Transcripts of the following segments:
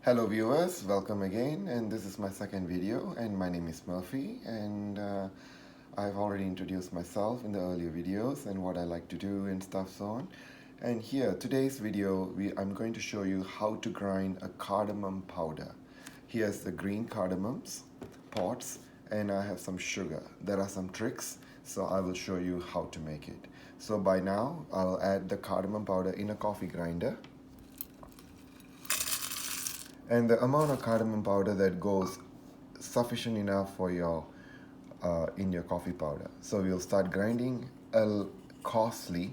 Hello viewers, welcome again, and this is my second video, and my name is Murphy, and I've already introduced myself in the earlier videos and what I like to do and stuff so on. And here, today's video, I'm going to show you how to grind a cardamom powder. Here's the green cardamoms, pods, and I have some sugar. There are some tricks, so I will show you how to make it. So by now, I'll add the cardamom powder in a coffee grinder. And the amount of cardamom powder that goes sufficient enough for your in your coffee powder. So we'll start grinding coarsely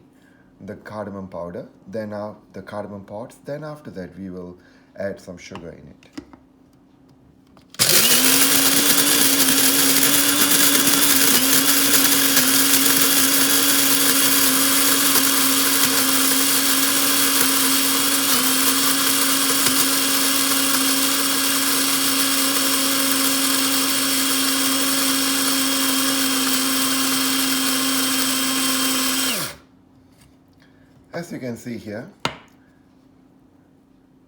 the cardamom powder, then the cardamom pods. Then after that we will add some sugar in it. As you can see here,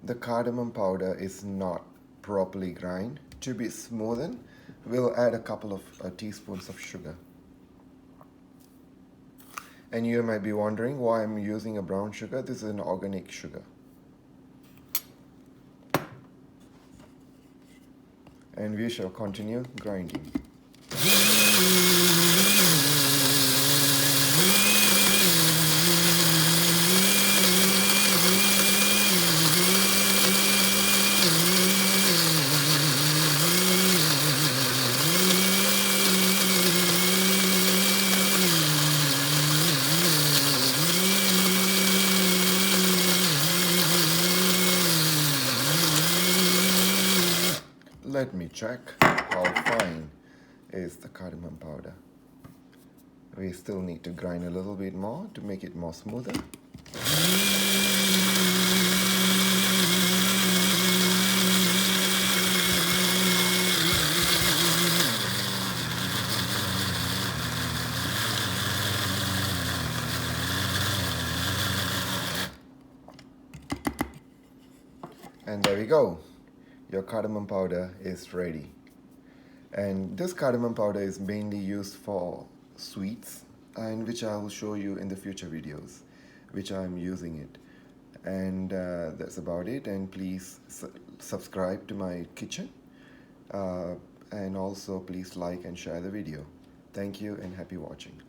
the cardamom powder is not properly ground. To be smoothened, we'll add a couple of teaspoons of sugar. And you might be wondering why I'm using a brown sugar. This is an organic sugar. And we shall continue grinding. Let me check how fine is the cardamom powder. We still need to grind a little bit more to make it more smoother. And there we go. Your cardamom powder is ready. And this cardamom powder is mainly used for sweets, and which I will show you in the future videos, which I'm using it. And that's about it. And please subscribe to my kitchen. And also please like and share the video. Thank you and happy watching.